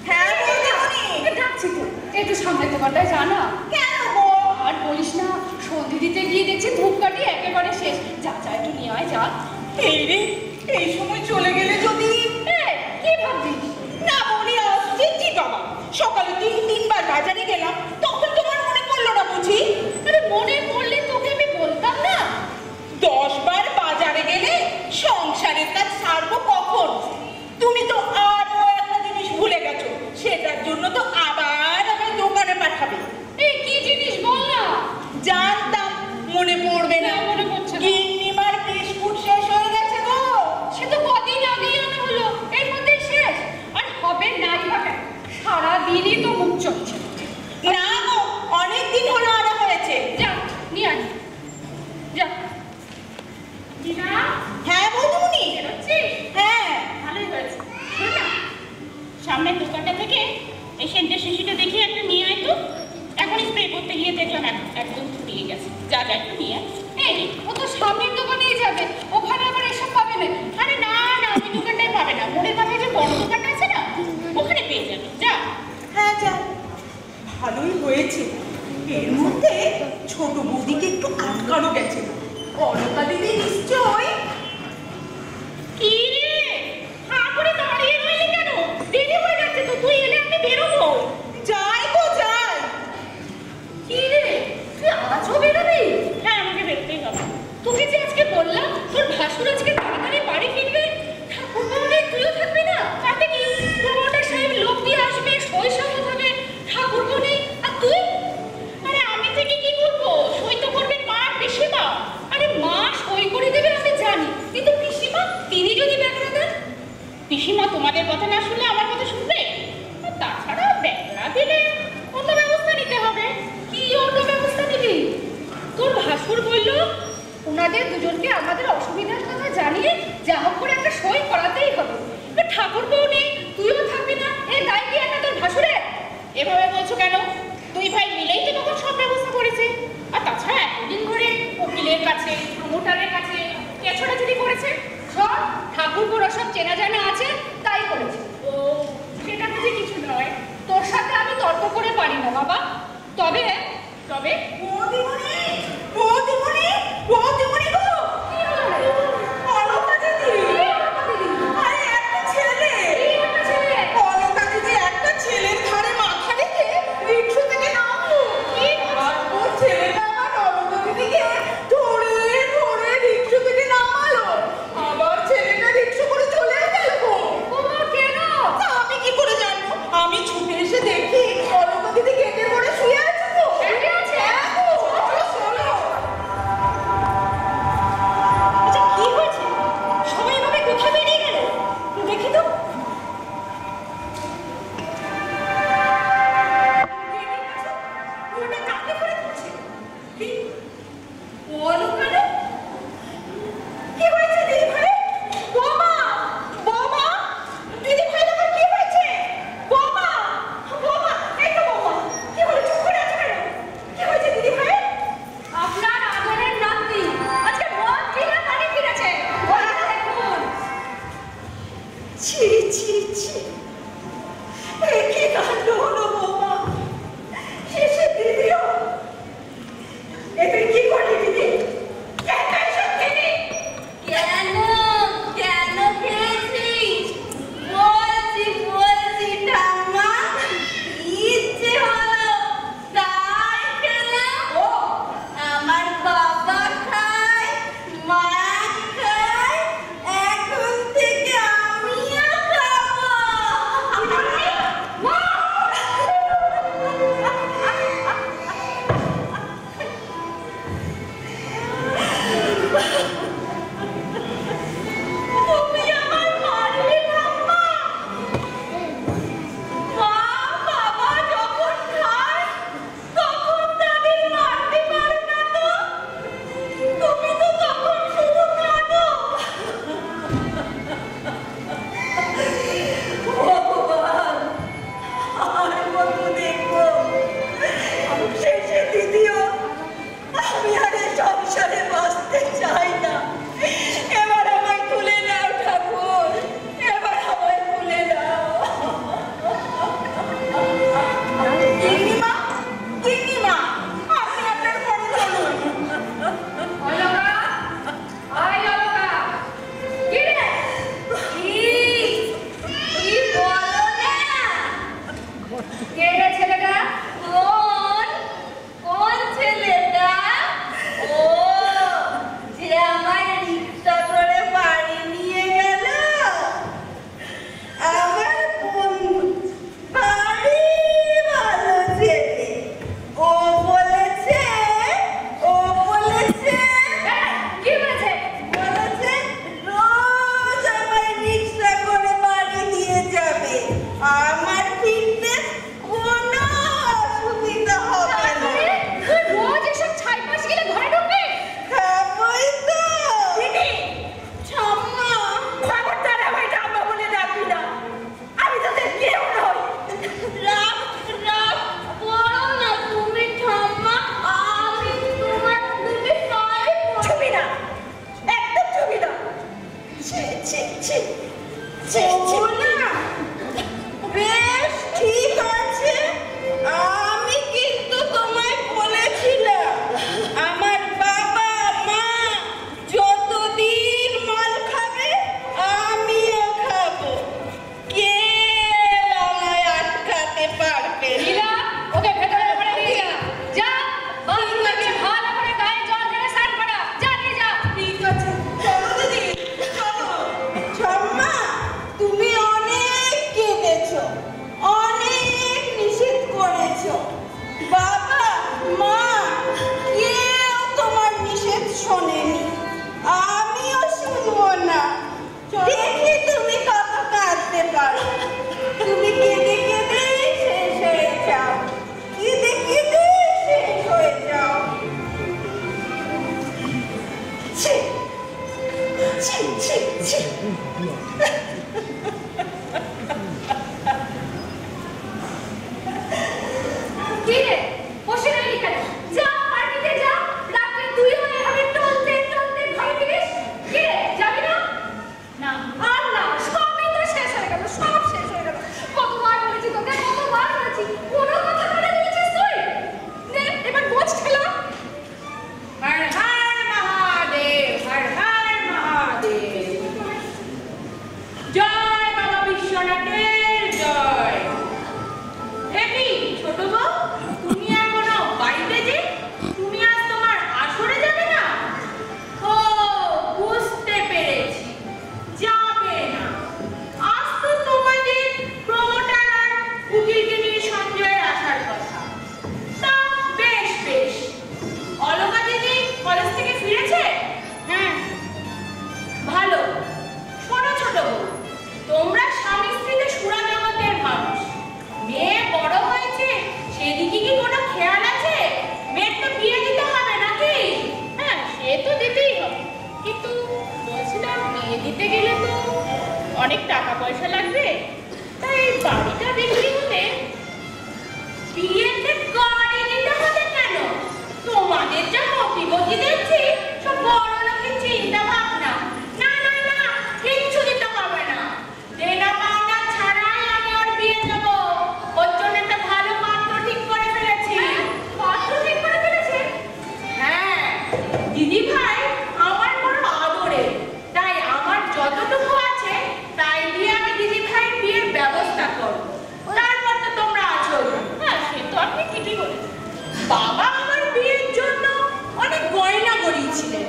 হ্যাঁ বৌদিমণি। ডাকছি তো, একটু সামনে দোকানটায় জানা। কেন গো? আর বলিস না, সন্ধে দিতে গিয়ে দেখছি ধূপকাঠি একেবারে শেষ। যা যা একটু নিয়ে আয় যা। এই রে, এই সময় চলে গেলে যদি। কি ভাবছিস? না বলি আসছি কি বাবা, সকালে 3বার বাজারে গেলাম, তখন তোমার মনে পড়লো না বুঝি? আরে মনে পড়লে তোকে আমি বলতাম না? 10 বার বাজারে গেলে সংসারের কাজ সারবো কখন? তুমি তো আরো একটা জিনিস ভুলে গেছো, সেটার জন্য তো আবার আমায় দোকানে পাঠাবে। এই কি জিনিস বল না। জানতাম মনে পড়বে না। মনে পড়ছে না। গিন্নিমার বিস্কুট শেষ হয়ে গেছে গো। সে তো কদিন আগেই আনা হলো, এর মধ্যেই শেষ। আর হবে নাই বা কেন? সারাদিনই তো মুখ চলছে। না গো, অনেকদিন হলো আনা হয়েছে। যা নিয়ে আয় যা। দিনা, হ্যাঁ বৌদিমণি। বেরোচ্ছিস? হ্যাঁ। ভালোই হয়েছে। শোন না, সামনের দোকানটা থেকে এই সেন্টের শিশিটা দেখিয়ে একটা নিয়ে আয় তো। এখন স্প্রে করতে গিয়ে দেখলাম একদম ফুরিয়ে গেছে। যা যা একটু নিয়ে আয়। এই ও তো সামনের দোকানেই যাবে, ওখানে আবার এসব পাবে না। আরে না না, ওই দোকানটায় পাবে না, মোড়ের মাথায় যে বড় দোকানটা আছে না, ওখানে পেয়ে যাবে। যা। হ্যাঁ যা, ভালোই হয়েছে। এর মধ্যে ছোট বৌদিকে একটু আটকানো গেছে। অলকা দিদি নিশ্চয়। কি রে, হাঁ করে দাঁড়িয়ে রইলি কেন? দেরি হয়ে যাচ্ছে তো, তুই এলে আমি বেরোবো। যাই গো যাই। কি রে, তুই আজও বেরোবি? হ্যাঁ, আমাকে বেরোতেই হবে। তোকে যে আজকে বললাম তোর ভাসুর আজকে তাড়াতাড়ি বাড়ি ফিরবে, ঠাকুরবাবুরে তুইও থাকবি না? তাতে কি প্রমোটার সাহেব লোক দিয়ে আসবে, সই সামত হবে, ঠাকুরবো নেই, আর তুই? আরে আমি থেকে কি করবো? সই তো করবে মা আর পিসিমা। আরে মা সই করে দেবে আমি জানি, কিন্তু পিসিমা তিনি যদি ব্যাগরা দেন? পিসিমা তোমাদের কথা না শুনলে আমার কথা শুনবে? আর তাছাড়া ব্যাগরা দিলে অন্য ব্যবস্থা নিতে হবে। কি অন্য ব্যবস্থা নিবি? তোর ভাসুর বলল ওনাদের দুজনকে আমাদের অসুবিধার কথা জানিয়ে যা হোক করে একটা সই করাতেই হবে। ঠাকুরবো নেই, তুইও থাকবি না, এই দায় কি একটা তোর ভাসুরে? এভাবে বলছো কেন? দুই ভাই মিলেই তো তখন সব ব্যবস্থা করেছে। আর তাছাড়া এতদিন ধরে উকিলের কাছে, প্রমোটারের কাছে ছোটাছুটি করেছে। সব ঠাকুরবোরা সব চেনা জানা আছে তাই করেছে। ও, সেটা বুঝি কিছু নয়। তোর সাথে আমি তর্ক করে পারি না বাবা। তবে তবে বৌদিমণি, বৌদিমণি, বৌদিমণি গো। কি হলো রে? অলকা দিদি। এই অলকা দিদি। আরে একটা ছেলে। এই একটা ছেলে। অলকা দিদি একটা ছেলের ঘাড়ে মাথা রেখে রিক্সা থেকে নামলো। কি আর ওর ছেলেটা আবার অলকা দিদিকে ধরে ধরে রিক্সা থেকে নামালো। আবার ছেলেটা রিক্সা করে চলে গেল গো। ও কেন? তা আমি কি করে জানবো? আমি ছুটে এসে দেখি অলকা দিদি গেটের পরে শুয়ে আছে তো। শুয়ে আছে? হ্যাঁ গো, চলো চলো। ছি। কি রে বসে রইলি কেন? যা পার্টিতে যা, রাত্রে তুইও এভাবে টলতে টলতে ঘরে ফিরিস। কি রে যাবি না? না আর না, সবই তো শেষ হয়ে গেল, সব শেষ হয়ে গেল। কতবার বলেছি তোকে, কতবার বলেছি, কোনো কথা বলে দিয়েছিস তুই। নে এবার বোঝ খেলো। হর হর মহাদেব, হর হর মহাদেব। জয় বাবা বিশ্বনাথের জয়। কি ছোট বউ, তুমি এখনো বাড়িতে যে? তুমি আজ তোমার আসরে যাবে না? ও বুঝতে পেরেছি, যাবে না। আজ তো তোমাদের প্রমোটার আর উকিলকে নিয়ে সঞ্জয়ের আসার কথা। তা বেশ বেশ। অলকা দিদি কলেজ থেকে ফিরেছে? হ্যাঁ ভালো। শোনো ছোট বউ, তোমরা স্বামী স্ত্রীতে সুরা জগতের মানুষ। মেয়ে বড় হয়েছে, সেদিকে কি কোনো খেয়াল আছে? মেয়ের তো বিয়ে দিতে হবে নাকি? হ্যাঁ সে তো দিতেই হবে, কিন্তু বলছিলাম বিয়ে দিতে গেলে তো অনেক টাকা পয়সা লাগবে। তাই বাড়িটা বিক্রি হতে বিয়েতে গাড়ি দিতে হবে কেন? তোমাদের যা মতিগতি দেখছি, সব বড় লোকের চিন্তা ভাবনা। না না না, কিচ্ছু দিতে হবে না। দেনা পাওনা ছাড়াই আমি ওর বিয়ে দেবো। ওর জন্য একটা ভালো পাত্র ঠিক করে ফেলেছি। পাত্র ঠিক করে ফেলেছে? হ্যাঁ, দিদি ভাই আমার বড় আদরের, তাই আমার যতটুকু আছে তাই দিয়ে আমি দিদি ভাইয়ের বিয়ের ব্যবস্থা করব। তারপর তো তোমরা আছো। হ্যাঁ সে তো আপনি ঠিকই বলেছেন। বাবা আমার বিয়ের জন্য অনেক গয়না গড়িয়েছিলেন,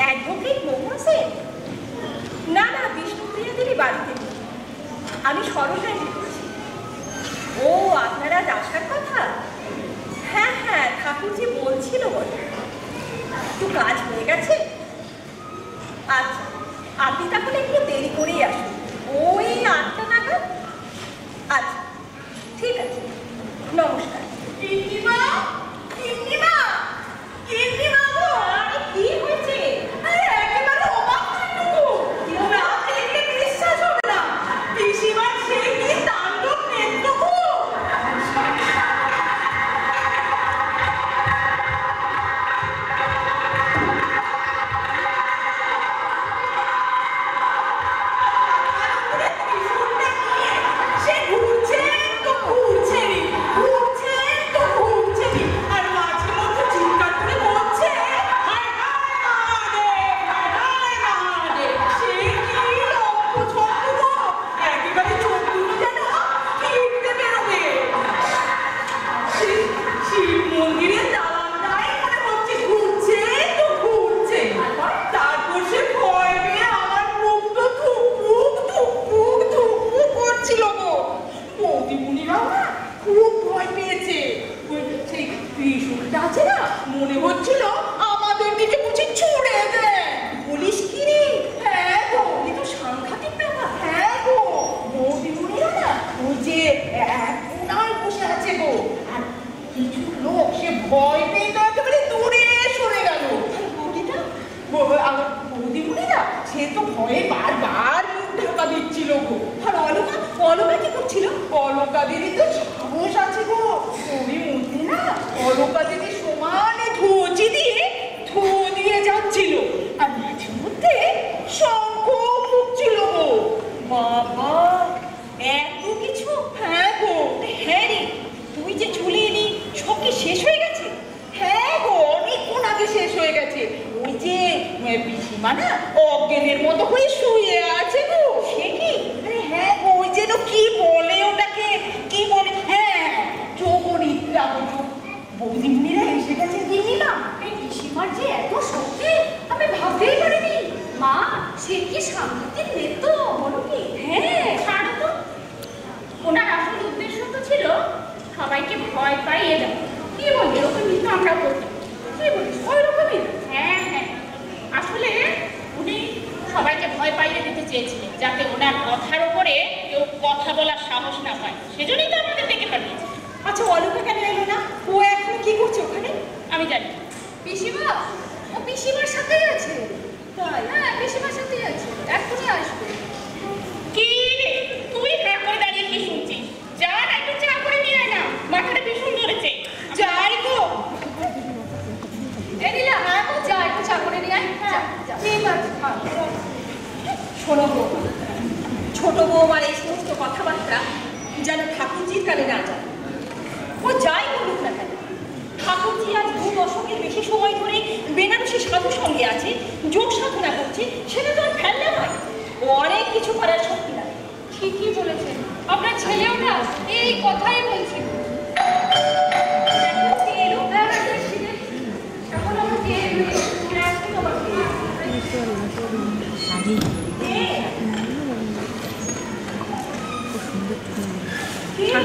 অ্যাডভোকেট মোহন সেন? না না, বিষ্ণুপ্রিয়াদেরই বাড়িতে। আমি সরলা বলছি। ও, আপনারা আসার কথা? হ্যাঁ হ্যাঁ, ঠাকুরজি বলছিল বলে। একটু কাজ হয়ে গেছে। আচ্ছা, আপনি তাহলে একটু দেরি করেই আসুন, ওই 8টা নাগাদ। আচ্ছা ঠিক আছে, নমস্কার। গিন্নিমা, গিন্নিমা, গিন্নিমা গো, আরে কি হয়েছে? আরে একেবারে অবাক হয়ে গেলো। না দেখলে বিশ্বাস হবে না, পিসিমার সেই কি তাণ্ডব নৃত্য গো। সে ঘুরছে তো ঘুরছে, ঘুরছে তো ঘুরছে, আর মাঝে মধ্যে চিৎকার করে বলছে, হায় হায় মহাদেব, হায় হায় মহাদেব। সে কি লম্পছন্দ গো, একেবারে চোখ দুটো যেন ফিরতে বেরোবে। শিব মন্দিরের দালানটাই মনে হচ্ছে ঘুরছে তো ঘুরছে। তারপর সে ভয় পেয়ে আমার মুখ তো ধুকপুক ধুকপুক ধুকপুক করছিল গো। বৌদিমণিরাও না খুব ভয় পেয়েছে। ওই সেই ত্রিশূলটা আছে না, মনে হচ্ছিল আমাদের দিকে বুঝি ছুঁড়ে দেয়। বলিস কি রে? হ্যাঁ গো, এ তো সাংঘাতিক ব্যাপার। হ্যাঁ গো, বৌদিমণিরা না ওই যে এক কোনায় বসে আছে গো, আর কিছু লোক সে ভয় পেয়ে তো একেবারে দূরে সরে গেল। বৌদিটা? আমার বৌদিমণিরা সে তো ভয়ে বারবার মুখ ঢাকা দিচ্ছিল গো। আর অলকা? অলকা কি করছিল? অলকা দিদি তো সাহস আছে গো, ওরই মধ্যে না অলকা দিদি সমানে ধুচি দিয়ে যাচ্ছিল, আর মাঝে মধ্যে শঙ্খ ফুঁকছিল গো। বাবা, এত কিছু? হ্যাঁ গো, হ্যাঁ রে, তুই যে চলে এলি, সব কি শেষ হয়ে গেছে? হ্যাঁ গো, অনেকক্ষণ আগে শেষ হয়ে গেছে। ওই যে পিসিমা না অজ্ঞানের মতো হয়ে শুয়ে আছে গো। সে কি? আরে হ্যাঁ গো, ওই যেন কি বলে ওটাকে, কি বলে, হ্যাঁ যোগনিদ্রা গো। বৌদিমণিরা এসে গেছে গিন্নিমা। এই পিসিমার যে এত শক্তি, আমি ভাবতেই পারিনি। মা, সে কি সাংঘাতিক নৃত্য, বলো কি? হ্যাঁ, ছাড়ো তো। ওনার আসল উদ্দেশ্য তো ছিল সবাইকে ভয় পাইয়ে দেওয়া। কি বলি, এরকম কিন্তু আমরা করতাম। কি বলিস, ওই রকমই? হ্যাঁ হ্যাঁ, আসলে উনি সবাইকে ভয় পাইয়ে দিতে চেয়েছিলেন, যাতে ওনার কথার উপরে কেউ কথা বলার সাহস না পায়। সেজন্যই তো আমাদের ডেকে পাঠিয়েছে। আচ্ছা, অলকা কেন এলো না? ও এখন কি করছে ওখানে? আমি জানি। পিসিমা, ও পিসিমার সাথেই আছে। তাই? হ্যাঁ, পিসিমার সাথেই আছে, এখনই আসবে। কি রে, তুই হাঁ করে দাঁড়িয়ে কি শুনছিস? যা না, একটু চা করে নিয়ে আয় না, মাথাটা ভীষণ ধরেছে। যাই গো। এই নীলা, যা একটু চা করে নিয়ে আয়। যা, যা। ঠিক আছে, শোনো বৌমা, ছোট বৌমার এই সমস্ত কথাবার্তা যেন ঠাকুরজির কানে না যায়। ও যাই বলুক না কেন, ঠাকুরজি আজ 2 দশকের বেশি সময় ধরে বেনারসি সাধু সঙ্গে আছে, যোগ সাধনা করছে, সেটা তো আর ফেললে নয়। ও অনেক কিছু করার শক্তি লাগে। ঠিকই বলেছেন, আপনার ছেলেও না এই কথাই বলছিল। দেখো, কে এলো? এখন আমাকে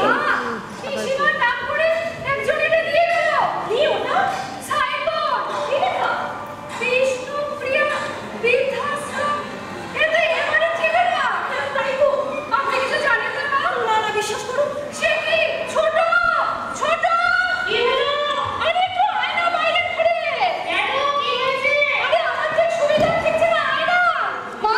মা, পিসিমার নাম করে একজন এটা দিয়ে গেল। কি ওটা? সাইনবোর্ড। কি লেখা? বিষ্ণুপ্রিয়া বৃদ্ধাশ্রম। এটা এবারে ঠিকানা। তাই তো, আপনি কিছু জানেন না মা? না না, বিশ্বাস করুন। সে কি? ছোট ছোট কি হলো? আরে একটু আয়না বাইরে ঘুরে। কেন, কি হয়েছে? আরে আমার যে সুবিধা ঠিকছে না, আয়না। মা,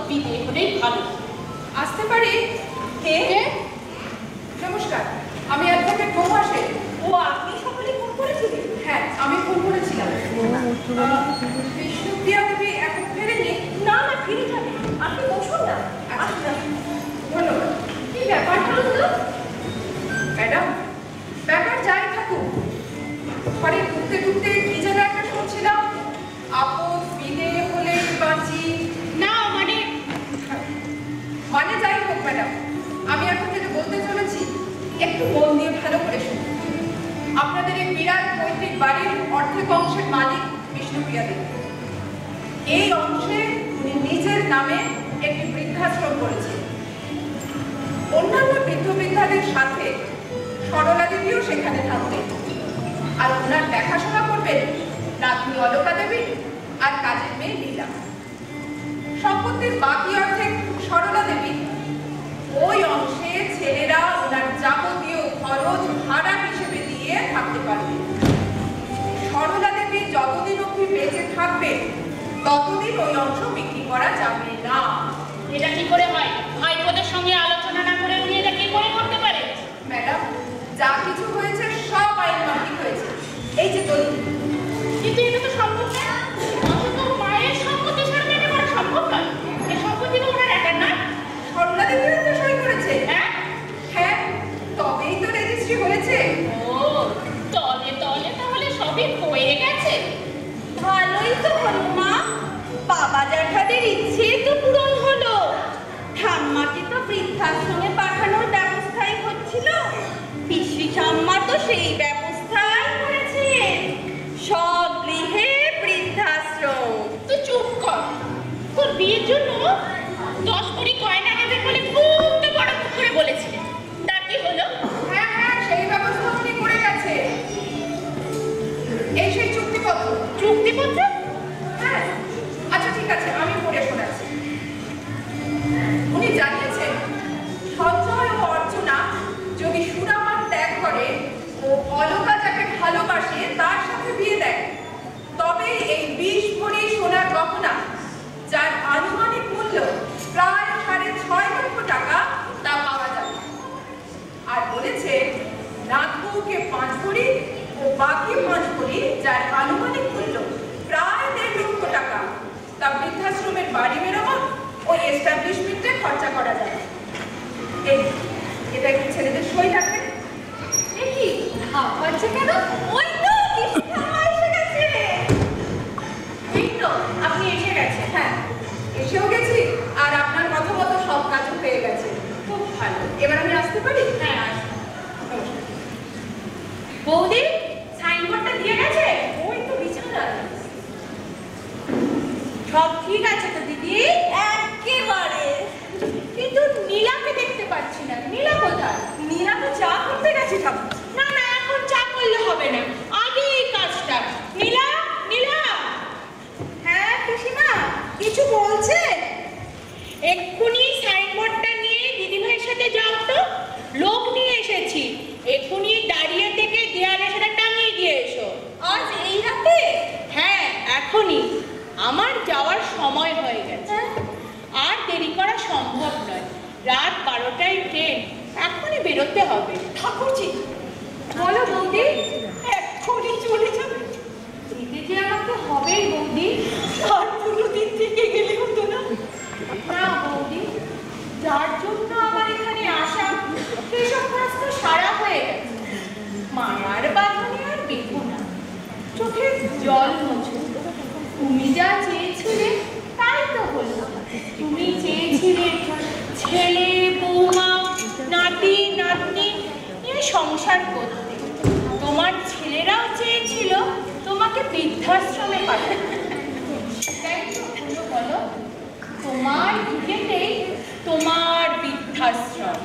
বিদে হলেই ভালো। আসতে পারি? কে? নমস্কার, আমি অ্যাডভোকেট বৌমা সেন। ও আপনি সকালে ফোন করেছিলেন? হ্যাঁ, আমি ফোন করেছিলাম। বিষ্ণুপ্রিয়া দেবী এখন ফেরেনি? না না, ফিরে যাবে। আপনি বসুন না। আচ্ছা, ধন্যবাদ। কি ব্যাপার বলুন তো? ম্যাডাম, ব্যাপার যাই থাকুক, ঘরে ঢুকতে ঢুকতে কি যেন একটা শুনছিলাম, আপদ বিদে হলে বাঁচি। না মানে মানে যাই হোক ম্যাডাম, আমি এখন যেটা বলতে চলেছি একটু মন দিয়ে ভালো করে শুনুন। আপনাদের এই বিরাট পৈতৃক বাড়ির অর্ধেক অংশের মালিক বিষ্ণুপ্রিয়া দেবী। এই অংশে উনি নিজের নামে একটি বৃদ্ধাশ্রম করেছেন। অন্যান্য বৃদ্ধ বৃদ্ধাদের সাথে সরলা দেবীও সেখানে থাকতেন, আর ওনার দেখাশোনা করবেন নাতনি অলকা দেবী আর কাজের মেয়ে লীলা। সম্পত্তির বাকি অর্ধেক সরলা দেবী। ওই অংশে ছেলেরা ওনার যাবতীয় খরচ ভাড়া হিসেবে দিয়ে থাকতে পারবে। সরলা দেবী যতদিন অবধি বেঁচে থাকবে ততদিন ওই অংশ বিক্রি করা যাবে না। এটা কি করে হয়? ভাইপোদের সঙ্গে আলোচনা না করে উনি এটা কি করে করতে পারে? ম্যাডাম, যা কিছু হয়েছে সব আইন মাফিক হয়েছে। এই যে দলিল। কিন্তু এটা তো সম্ভব না। অন্তত মায়ের সম্পত্তি ছাড়া এটা করা সম্ভব নয়। এই সম্পত্তি তো ওনার একার নয়। সরলা দেবীও তো সই করেছে। হ্যাঁ? হ্যাঁ, তবেই তো রেজিস্ট্রি হয়েছে। ও, তলে তলে তাহলে সবই হয়ে গেছে। ভালোই তো হলো মা, বাবা জ্যাঠাদের ইচ্ছে তো পূরণ হলো। ঠাম্মাকে তো বৃদ্ধাশ্রমে পাঠানোর ব্যবস্থাই হচ্ছিল, পিসি ঠাম্মা তো সেই ব্যবস্থাই করেছেন। সব গৃহে বৃদ্ধাশ্রম। তুই চুপ কর। তোর বিয়ের জন্য 10 ভরি গয়না নেবে বলে খুব তো বড় মুখ করে বলেছিলেন। তার কি হলো? হ্যাঁ হ্যাঁ, সেই ব্যবস্থা উনি করে গেছে। এই সেই চুক্তিপত্র। চুক্তিপত্র? হ্যাঁ, আচ্ছা ঠিক আছে, আমি পড়ে শোনাচ্ছি। উনি জানিয়েছেন সঞ্জয় ও অর্চনা যদি সুরামান ত্যাগ করে ও অলকা যাকে ভালোবাসে তার সাথে বিয়ে দেয়, তবে এই 20 ভরি সোনার গহনা, যার আনুমানিক মূল্য প্রায় 6.5 লক্ষ টাকা, তা পাওয়া যাবে। আর বলেছে নাতবউকে 5 ভরি ও বাকি 5 ভরি, যার আনুমানিক মূল্য প্রায় 1.5 লক্ষ টাকা, তা বৃদ্ধাশ্রমের বাড়ি মেরামত ও এস্টাবলিশমেন্টে খরচা করা যায়। এটা একটু ছেলেদের সই থাকবে। কি ভাব হচ্ছে কেন? ওই তো পিসি ঠাম্মা এসে গেছে। এই তো আপনি এসে গেছেন। হ্যাঁ, এসেও গেছি, আর আপনার কথা মতো সব কাজও হয়ে গেছে। খুব ভালো, এবার আমি আসতে পারি? হ্যাঁ, আসুন। নমস্কার। বৌদি, সাইনবোর্ডটা দিয়ে গেছে? ওই তো বিছানায়। সব ঠিক আছে তো দিদি? একেবারে। কিন্তু নীলাকে দেখতে পাচ্ছি না। নীলা কোথায়? নীলা তো চা করতে গেছে ঠাম্মা। না না, এখন চা করলে হবে না, আগে এই কাজটা। নীলা, নীলা। হ্যাঁ পিসিমা, কিছু বলছে? এক্ষুনি সাইনবোর্ডটা নিয়ে দিদিভাইয়ের সাথে যাও তো। লোক নিয়ে এসেছি, এক্ষুনি দাঁড়িয়ে থেকে দেয়ালে সেটা টাঙিয়ে দিয়ে এসো। আজ এই রাতে? হ্যাঁ, এখনই। আমার যাওয়ার সময় হয়ে গেছে, আর দেরি করা সম্ভব নয়। রাত 12টায় ট্রেন, এখনই বেরোতে হবে। ঠাকুরজি, বলো বৌদি। এক্ষুনি চলে যাবে? যেতে যে আমাকে হবেই বৌদি। আর 2 দিন থেকে গেলে হতো না? না বৌদি, যার জন্য আমার এখানে আসা সেসব কাজ তো সারা হয়ে গেছে। মায়ার বাঁধনে আর বেঁধো না, চোখের জল মোছো। তুমি যা চেয়েছিলে তাই তো হলো। তুমি চেয়েছিলে ছেলে, বৌমা, নাতি নাতনি নিয়ে সংসার করতে। তোমার ছেলেরাও চেয়েছিল তোমাকে বৃদ্ধাশ্রমে পাঠাতে। তাই তো হলো বলো? তোমার ভিটেতেই তোমার বৃদ্ধাশ্রম।